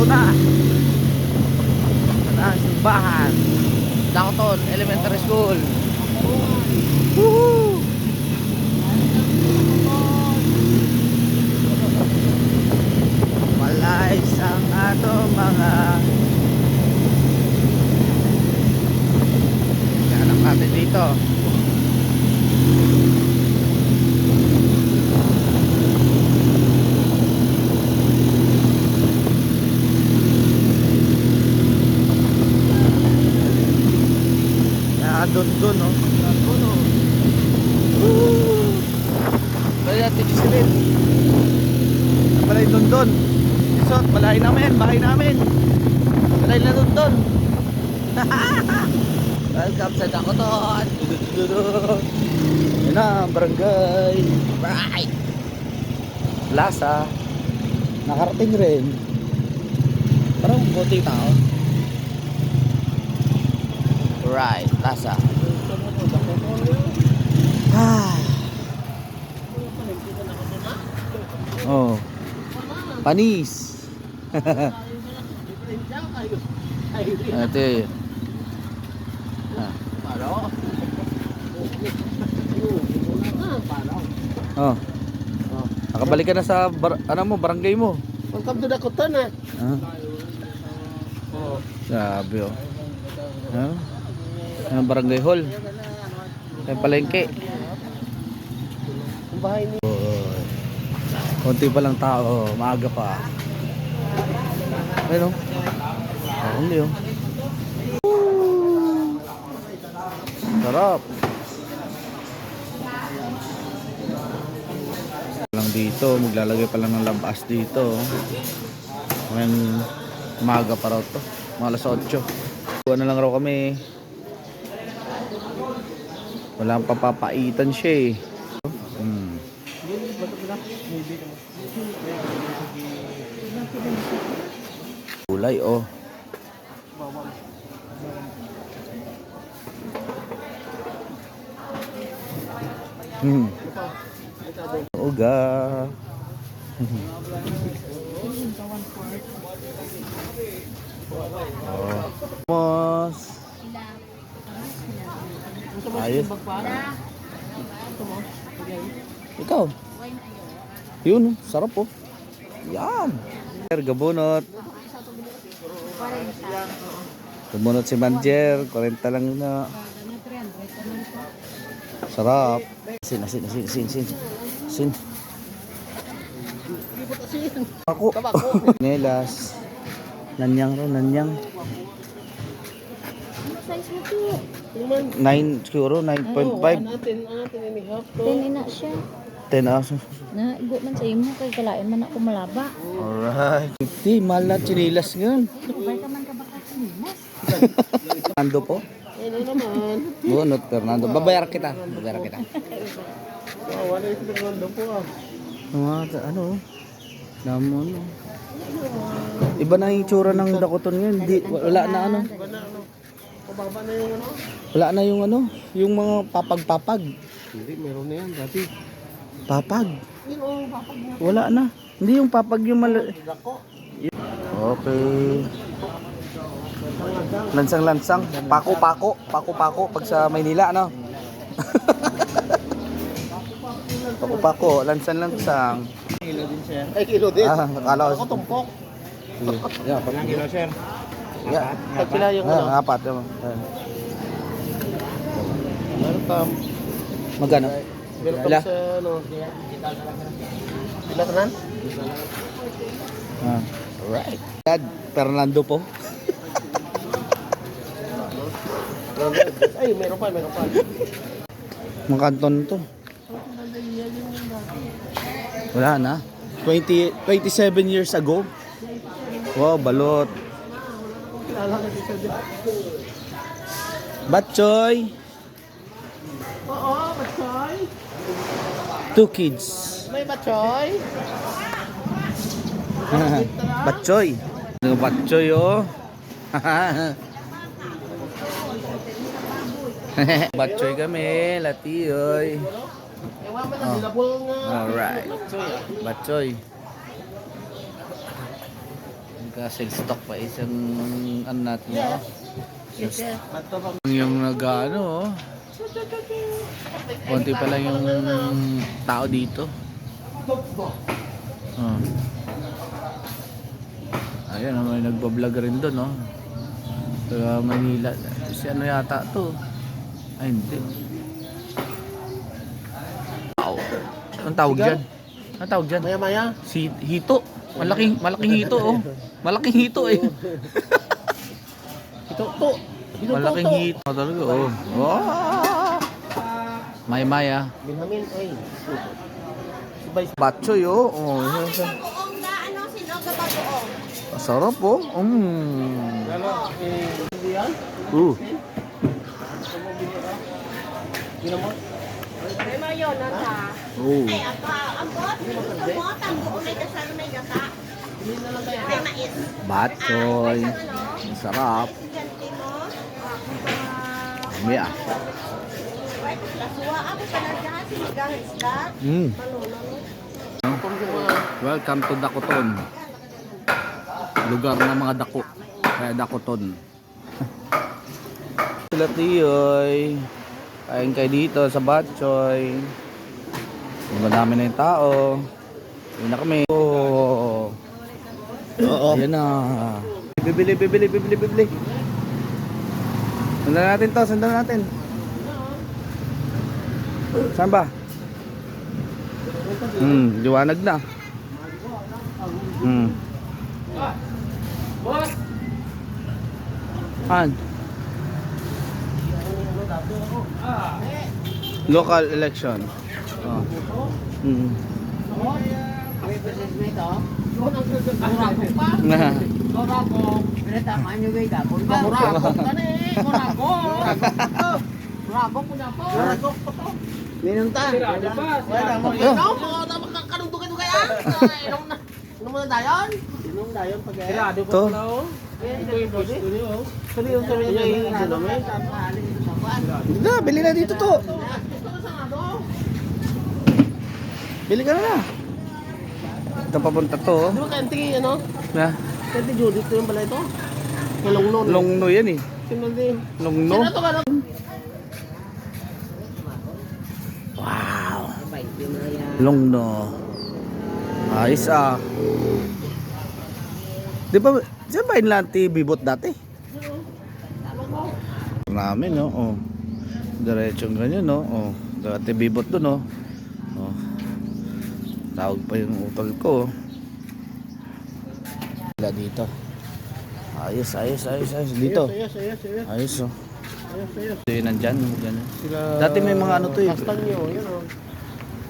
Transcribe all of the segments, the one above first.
Ito na. Ito na ang simbahan. Dakoton Elementary School. Woohoo! Malayas ang atong mga hanap natin dito. Doon no. Kaya titisilin. Balay doon. Isot, balay namin, bahay namin. Balay na doon. Welcome sa Dakoton. Yan na, barangay. Right. Plaza. Nakarating rin. Parang buti tao. Right, Plaza. Oh. Panis. Ito yun. Oh. Nakabalik ka na sa barangay mo. Welcome to Dakoton ah. Sabi oh. Ang barangay hall. Yung palengke. Ang bahay ni Konti pa lang tao, maaga pa. Ayun oh. Hindi oh. Sarap. Lang dito, maglalagay pa lang ng labas dito. Ngayon, maaga pa raw to. Mga alas 8. Buwan na lang raw kami. Walang papapaitan siya eh. Kulay oh. Uga. Mas. Ayos. Ikaw. Yun, sarap oh. Yan. Gabunot. Gabunot si Manjer, 40 lang na. Sarap. Sin. Ako. Nelas. Nanyang ro, nanyang. Size mo to. 9 siguro, 9.5. natin inihap to. 10 na siya. 10 aso. Na, igo man sa imo kay kalain man ako malaba. Alright. 50, mahal na chinilas ngayon. Bay ka man ka baka sinilas. Fernando po? Ano naman? Bunot, Fernando. Babayar kita. Wala yung Fernando po ah. Ano? Damo no. Iba na yung itsura ng Dakoton ngayon. Wala na ano. Pababa na yung ano? Wala na yung ano. Yung mga papag-papag. Hindi, meron na yan dati. Papag. Yun oh, papag na. Wala na. Hindi yung papag yung Dako. Okay. Lansang-lansang. Pako-pako pag sa Maynila, ano? Pako-pako, lansang-lansang. Kilo din siya. Ay, kilo din. Akala ko. Ako tumpok. Sige. Yeah, Ilang kilo siya? Yeah. Pag sila yung ano. Apat. Welcome. Magkano? Welcome Ila? sa ano. Ila tanan? Alright. Dad, Fernando po. Ay, meron pa. Mga kanton to. Wala na. 27 years ago. Wow, balot. Batchoy. Oo, Batchoy. 2 kids. May Batchoy. Batchoy. Ano batchoy oh. Batchoy kami, latiyoy. Ewan mo na, dilabol nga. Alright. Batchoy. Nagka-sale stock pa isang ano natin. Yes. Oh. Yes, yes. Yung nag-ano, oh. Konti pa lang yung tao dito. Oh. Ayan, may nagbablog rin doon, no? Sa Manila. Si ano yata to? Ay, hindi. Wow. Anong tawag dyan? Anong tawag dyan? Maya-maya. Si hito. Malaking hito, oh. Malaking hito, eh. Ito, to. Ito, Malaking to. hito. Oh, talaga, oh. Wow. Maya. Binamin, ay. Subay. Batchoy, oh. Oh, yan siya. Buong na ano, sinoga pa buong. Masarap, oh. Hindi yan? Ginamot? May mayonnaise ha. Oh. Ay, apa, ang bot, sumot, ang buong may kasama may gata. Hindi na lang kaya. May mais. Batchoy. Ano? Masarap. Ganti mo. Maya. Lasuwa ako pala dyan, sinigang isda. Welcome to Dakoton. Lugar ng mga dako. Kaya Dakoton. Sila Tiyoy. Kain kayo dito sa Batchoy. Madami na yung tao. Yun na kami. Oh. Oo. Yan na. Bibili. Sundan natin. Saan ba? Liwanag na. Saan? Local election. Oh. May business mo ito? Yun ang kuragok pa. Kuragok. Pinatamaan nyo kayo gagawin ka. Kuragok ka na eh. Kuragok. Kuragok po na po. Kuragok po to. Minum ta. Wala mo. Minum mo. Kanong kaya. Inom mo na dayon? Inom dayon pag Ito. ito yung post ko niyo. Sabi yung namin. Na, bili na dito to. Bili ka na. Ito papunta to. Di ba kanting ano? Na, Kanting Judith ko yung pala ito. Kalongno. longno yan eh. Sino din? Longno. Sino to ka na? Wow. Longno. Ayos ah. Di ba, diyan ba yung lanti bibot dati? Namin, no? Oh. Diretsong ganyan, no? Oh. Dati bibot doon, no? Oh. Tawag pa yung utol ko. Wala dito. Ayos. Dito. Ayos. Ayos, oh. Ayos. Ito yung nandyan, ganyan. Sila... Dati may mga ano to eh. Kastanyo, yun o.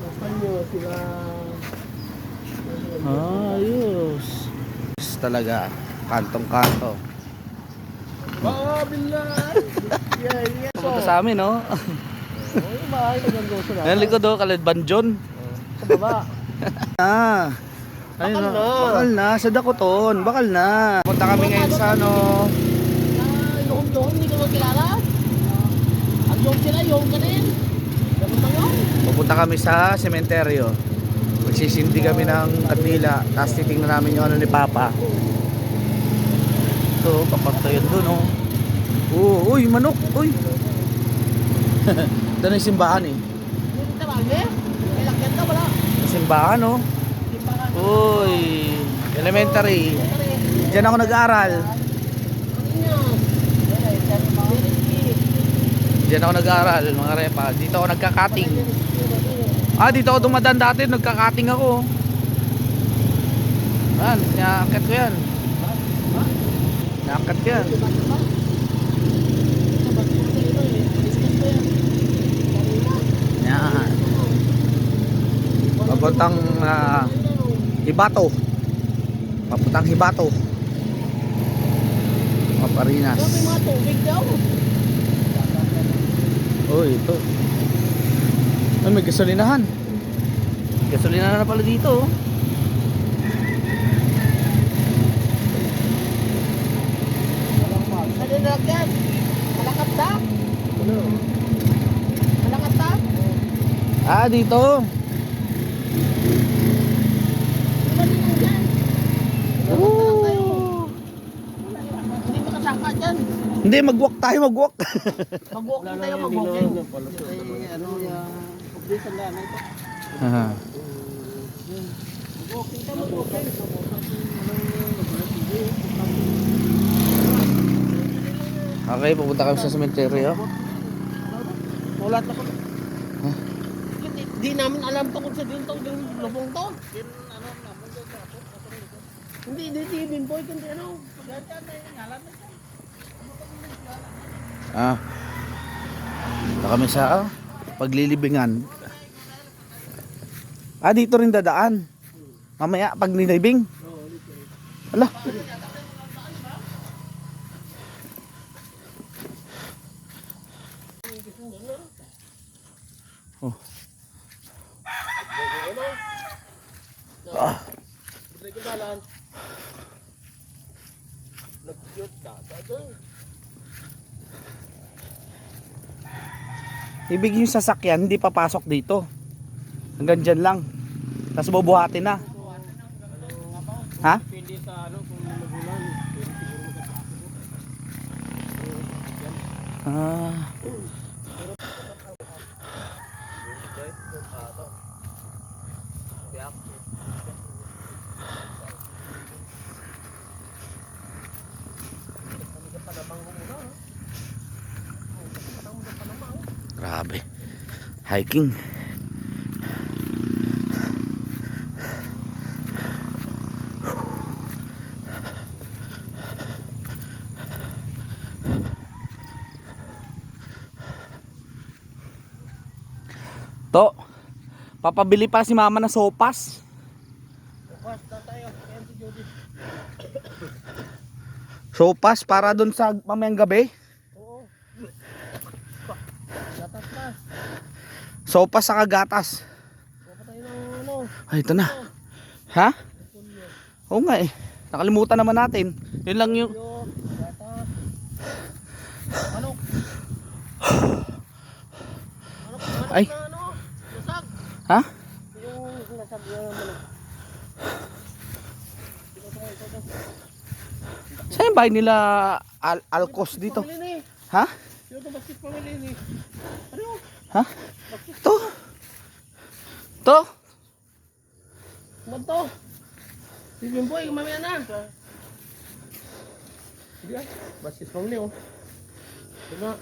Kastanyo, sila... Ayos. Ayos talaga. Kantong-kanto. Babilay! Yeah. Pupunta sa amin, no? Yung bahay, nagandosyo na. Ayan likod, oh. Kalidban John. Sa baba. Ah. Ayun, Bakal no? na. Bakal na. Sa Dakoton. Bakal na. Punta kami ngayon sa ano. Doon, hindi ko magkilala. Ang yung sila, yung kanin. Ganun lang yun. Pupunta kami sa sementeryo. Magsisindi kami ng kandila. Tapos titingnan namin yung ano ni Papa. Ito, papatayan doon, oh. Oh, uy, manok. Uy. Ito na yung simbahan, eh. Hindi ka marami. May lakyan ka, wala. Simbahan, oh. Uy. Elementary. Diyan ako nag-aaral. Diyan ako nag-aaral, mga repa. Dito ako nagka-cutting. Dito ako dumadaan dati, nagka-cutting ako. Yan, naakat ko yan. Naakat ko yan. Yan. Papuntang Hibato. Papuntang Hibato. Maparinas. May mga tubig daw. Oh, ito. Ay, may gasolinahan. Gasolinahan na pala dito, oh. Ano na lakyan? Malakat ta? Malakat ta? Dito. Ano din yan? Oh. Hindi, mag-walk tayo, mag-walk. Mag-walk na tayo, mag-walking. Ano yung publisan na ito? Aha. Mag-walking tayo, mag-walking. Okay, pupunta kami sa cemetery, oh. Wala na ko. Di namin alam tungkol sa dito, yung lubong to. Hindi, di Bimboy, kundi ano. Ah. Punta kami sa paglilibingan. Ah, dito rin dadaan. Mamaya pag nilibing. Ala. Oh. Ah. Ibig yung sasakyan hindi papasok dito. Hanggang dyan lang. Tapos bubuhatin na. Ha? Pwede sa ano, kung magulan. Ah. Grabe. Hiking. To, papabili pa si mama ng sopas. Bukas na tayo, kaya si Jody. Sopas para doon sa mamayang gabi. Oo. Gatas na. Sopas sa kagatas. Baka tayo ng ano. Ay, ito na. Ha? Oo nga eh. Nakalimutan naman natin. Yun lang yung... Yo, gatas. Ano? Ay. Ano? Nasag. Ha? Yung nasag yung ano. Saan yung bahay nila Alcos dito? Pamili ni. Ha? Sino ito bakit pamili ni? Ano? Ha? Ito. Ito. Ano to? Si Bimboy, mamaya na. Hindi ah. Baskis pamili oh. Diba?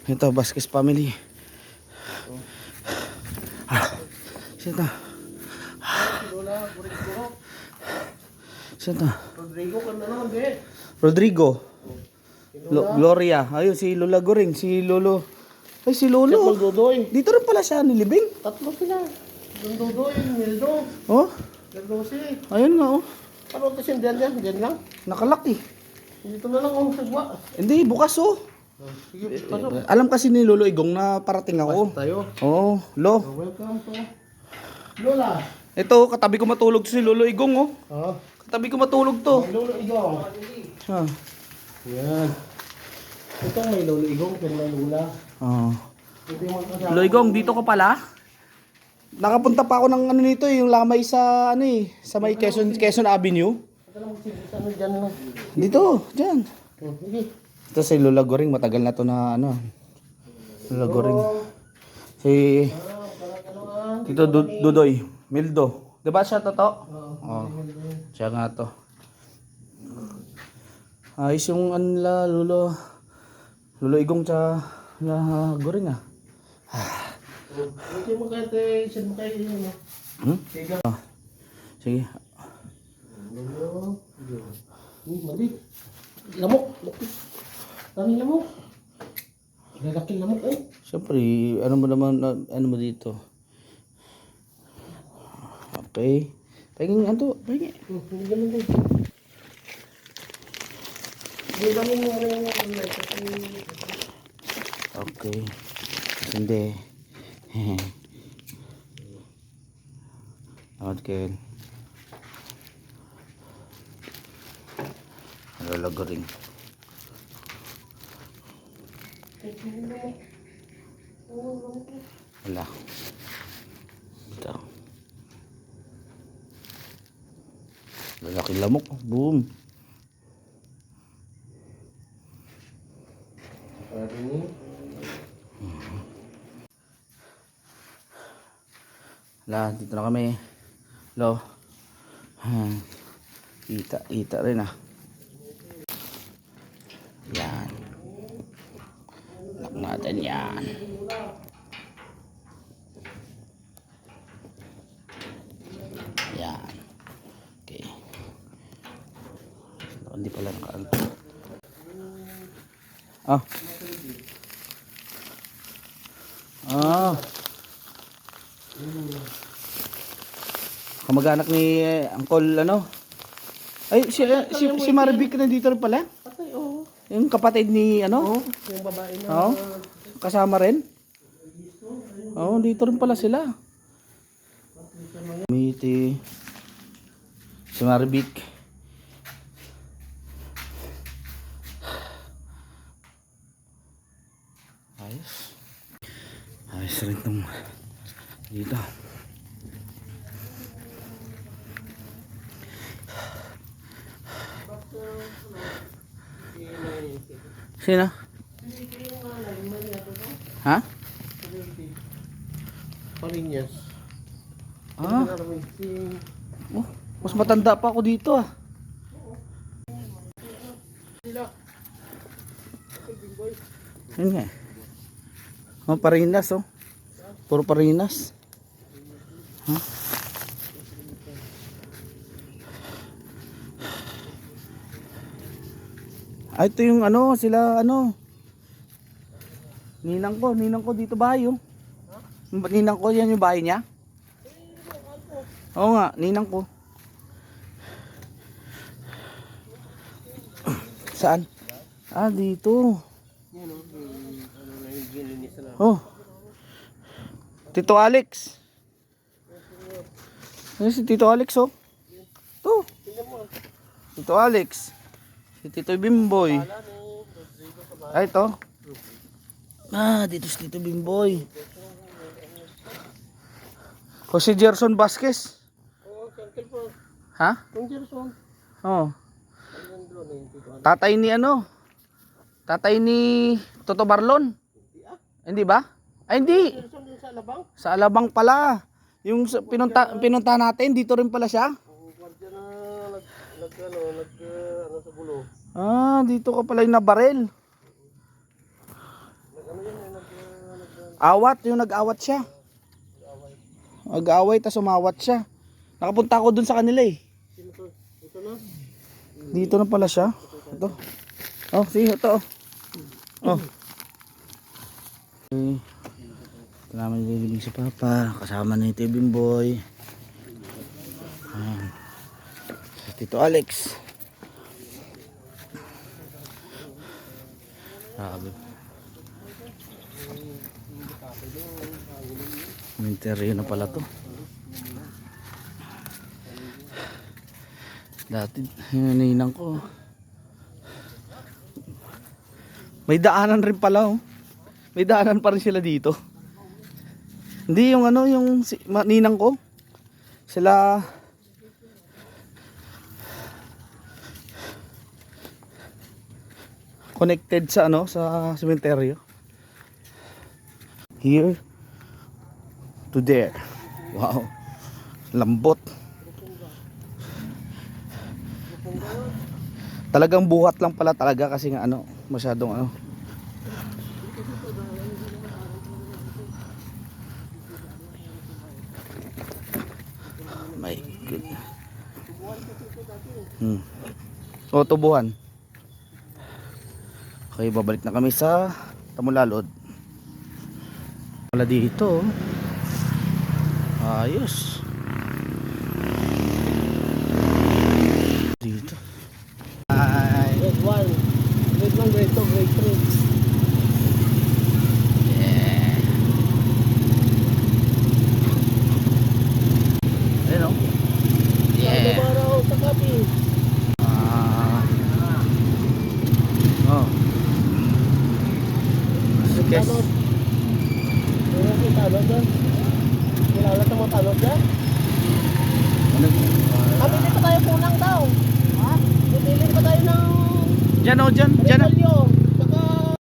Ito, Vasquez family. Sino? Si Lola, Rodrigo. Sino? Rodrigo, kanda naman din. Rodrigo. Gloria. Ayun, si Lola Goring. Si Lolo. Ay, si Lolo. Dudoy. Dito rin pala siya nilibing. Tatlo sila. Dudoy, Mildo, Oh, Gerdosi. ayun nga oh. Ano ito siya dyan? Dyan lang. Nakalaki. Dito na lang oh, sagwa. Hindi, bukas oh. Sige, pasok. Alam kasi ni Lolo Igong na parating ako. Tayo. Oh, Lo. Welcome to Lola. Ito, katabi ko matulog si Lolo Igong oh. Oh, Katabi ko matulog to. Lolo Igong. Ah. Yan. Ito may Lolo Igong, kaya may Lola. Oh. Ito yung mga kasama. Lolo Igong, dito ka pala? Nakapunta pa ako ng ano nito yung lamay sa ano sa may Quezon Avenue. Ito lang magsigisan mo dyan lang. Dito, diyan. Oh, sige. Ito si Lola Goring, matagal na to na ano. Lola Goring. Si Tito Dudoy, Mildo. 'Di ba siya to? Oh. Siya nga to. Ayos yung ano nila, Lolo Igong sa Goring ah. Ito mo kayo tayo, saan mo kayo yun? Hmm? Sige. Ah. Sige. Lolo Igong. Mali. Lamok. Daming lamok. Lalaking lamok eh. Siyempre, ano mo naman, ano mo dito? Okay. Pahingin nga to, pahingin. Hindi naman din. Hindi namin nga Okay. Hindi. Amat kayo. Lola Goring. Wala. Ito. Lalaki lamok. Boom. Wala, dito na kami. Lo. Ita rin ah. Yan. Lock natin yan. Yan. Okay. Hindi pala naka-ano. Ah. Ah. Kamag-anak ni Uncle ano? Ay, si Maribik nandito rin pala? Yung kapatid ni ano? Yung babae na. Oo. Kasama rin? Oo, dito rin pala sila. Miti. Si Maribik. Ayos. Ayos rin itong dito. Sino? Ha? Parinyas. Ah, oh, mas matanda pa ako dito ah. Yun nga eh. Oh, Parinas oh. Puro Parinas. Huh? Ah, ito yung ano, sila ano. Ninang ko dito bahay oh. Ninang ko, yan yung bahay niya? Oo nga, ninang ko. Saan? Ah, dito. Oh. Tito Alex. Ano si Tito Alex oh? To. Tito Alex. Si Tito Bimboy. Ay, ito. Ah, dito si Tito Bimboy. O si Gerson Vasquez. Ha? Oh. Tatay ni ano? Tatay ni Toto Barlon. Hindi ba? Ay, hindi. Sa Alabang pala. Yung pinunta natin, dito rin pala siya. Ah, dito ka pala yung nabarel. Awat, yung nag-awat siya. Nag-away, tas umawat siya. Nakapunta ako dun sa kanila eh. Dito na pala siya. Ito. Oh, sige, ito. Oh. Okay. Ito naman nililibing si Papa. Kasama ni Tito Bimboy. Si Tito Alex. Grabe. Minteryo na pala to. Dati hininang ko. May daanan rin pala oh. May daanan pa rin sila dito. Hindi yung ano yung ninang ko. Sila connected sa ano sa sementeryo. Here to there. Wow. Lambot. Talagang buhat lang pala talaga kasi nga ano, masyadong ano. My goodness. O, tubuhan. Okay, babalik na kami sa Tamulalod. Wala dito. Ayos. Dito. Grade 1, grade 1, grade 2, grade 3. Yeah. Ayun oh. Yeah. Araw sa kapi. Oh. Yes. Meron si Tanod dyan. Kilala sa mga Tanod dyan? Bili pa tayo kulang daw. Ha? Bili pa tayo ng Diyan oh, diyan. repolyo.